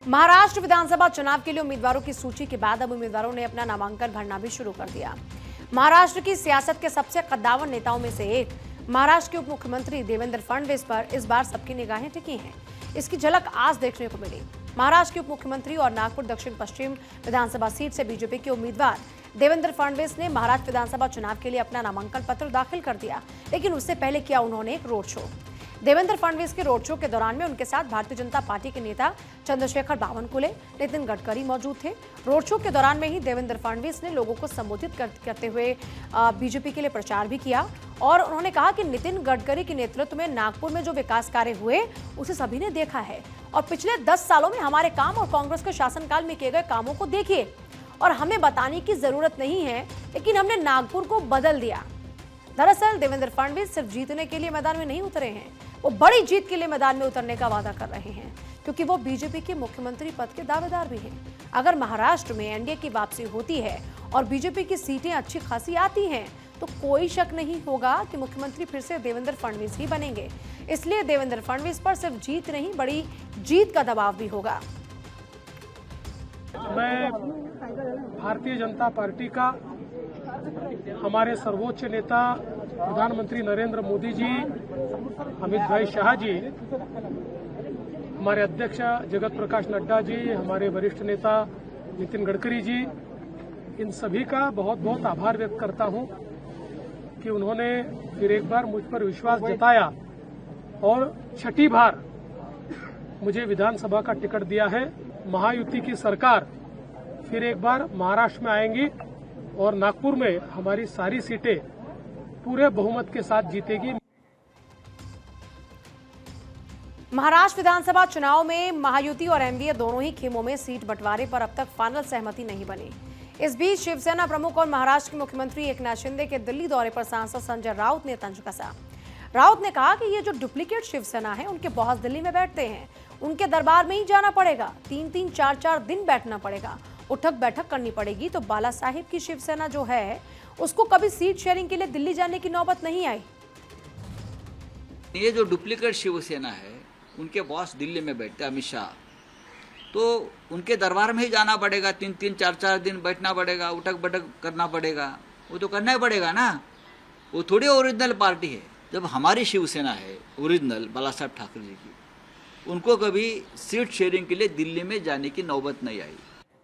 महाराष्ट्र विधानसभा चुनाव के लिए उम्मीदवारों की सूची के बाद अब उम्मीदवारों ने अपना नामांकन भरना भी शुरू कर दिया। महाराष्ट्र की सियासत के सबसे कद्दावर नेताओं में से एक महाराष्ट्र के उप मुख्यमंत्री देवेंद्र फडणवीस पर इस बार सबकी निगाहें टिकी हैं। इसकी झलक आज देखने को मिली। महाराष्ट्र के उप मुख्यमंत्री और नागपुर दक्षिण पश्चिम विधानसभा सीट से बीजेपी के उम्मीदवार देवेंद्र फडणवीस ने महाराष्ट्र विधानसभा चुनाव के लिए अपना नामांकन पत्र दाखिल कर दिया, लेकिन उससे पहले किया उन्होंने एक रोड शो। देवेंद्र फडणवीस के रोड शो के दौरान में उनके साथ भारतीय जनता पार्टी के नेता चंद्रशेखर बावनकुले, नितिन गडकरी मौजूद थे। रोड शो के दौरान में ही देवेंद्र फडणवीस ने लोगों को संबोधित करते हुए बीजेपी के लिए प्रचार भी किया और उन्होंने कहा कि नितिन गडकरी के नेतृत्व में नागपुर में जो विकास कार्य हुए उसे सभी ने देखा है और पिछले 10 सालों में हमारे काम और कांग्रेस के शासनकाल में किए गए कामों को देखिए और हमें बताने की जरूरत नहीं है, लेकिन हमने नागपुर को बदल दिया। दरअसल देवेंद्र फडणवीस सिर्फ जीतने के लिए मैदान में नहीं उतरे हैं, वो बड़ी जीत के लिए मैदान में उतरने का वादा कर रहे हैं, क्योंकि वो बीजेपी के मुख्यमंत्री पद के दावेदार भी हैं। अगर महाराष्ट्र में एनडीए की वापसी होती है और बीजेपी की सीटें अच्छी खासी आती हैं, तो कोई शक नहीं होगा कि मुख्यमंत्री फिर से देवेंद्र फडणवीस ही बनेंगे। इसलिए देवेंद्र फडणवीस पर सिर्फ जीत नहीं, बड़ी जीत का दबाव भी होगा। मैं भारतीय जनता पार्टी का, हमारे सर्वोच्च नेता प्रधानमंत्री नरेंद्र मोदी जी, अमित भाई शाह जी, हमारे अध्यक्ष जगत प्रकाश नड्डा जी, हमारे वरिष्ठ नेता नितिन गडकरी जी, इन सभी का बहुत बहुत आभार व्यक्त करता हूं कि उन्होंने फिर एक बार मुझ पर विश्वास जताया और छठी बार मुझे विधानसभा का टिकट दिया है। महायुति की सरकार फिर एक बार महाराष्ट्र में आएंगी और नागपुर में हमारी सारी सीटें पूरे बहुमत के साथ जीतेगी। महाराष्ट्र विधानसभा चुनाव में महायुति और एनडीए दोनों ही खेमों में सीट बंटवारे पर अब तक फाइनल सहमति नहीं बनी। इस बीच शिवसेना प्रमुख और महाराष्ट्र के मुख्यमंत्री एकनाथ शिंदे के दिल्ली दौरे पर सांसद संजय राउत ने तंज कसा। राउत ने कहा कि ये जो डुप्लीकेट शिवसेना है, उनके बॉस दिल्ली में बैठते हैं, उनके दरबार में ही जाना पड़ेगा, 3-3, 4-4 दिन बैठना पड़ेगा, उठक बैठक करनी पड़ेगी। तो बाला साहिब की शिवसेना जो है, उसको कभी सीट शेयरिंग के लिए दिल्ली जाने की नौबत नहीं आई। ये जो डुप्लीकेट शिवसेना है, उनके बॉस दिल्ली में बैठते अमित शाह, तो उनके दरबार में ही जाना पड़ेगा, 3-3, 4-4 दिन बैठना पड़ेगा, उठक बैठक करना पड़ेगा। वो तो करना ही पड़ेगा ना, वो थोड़ी ओरिजिनल पार्टी है। जब हमारी शिवसेना है ओरिजिनल बाला साहब ठाकरे जी की, उनको कभी सीट शेयरिंग के लिए दिल्ली में जाने की नौबत नहीं आई।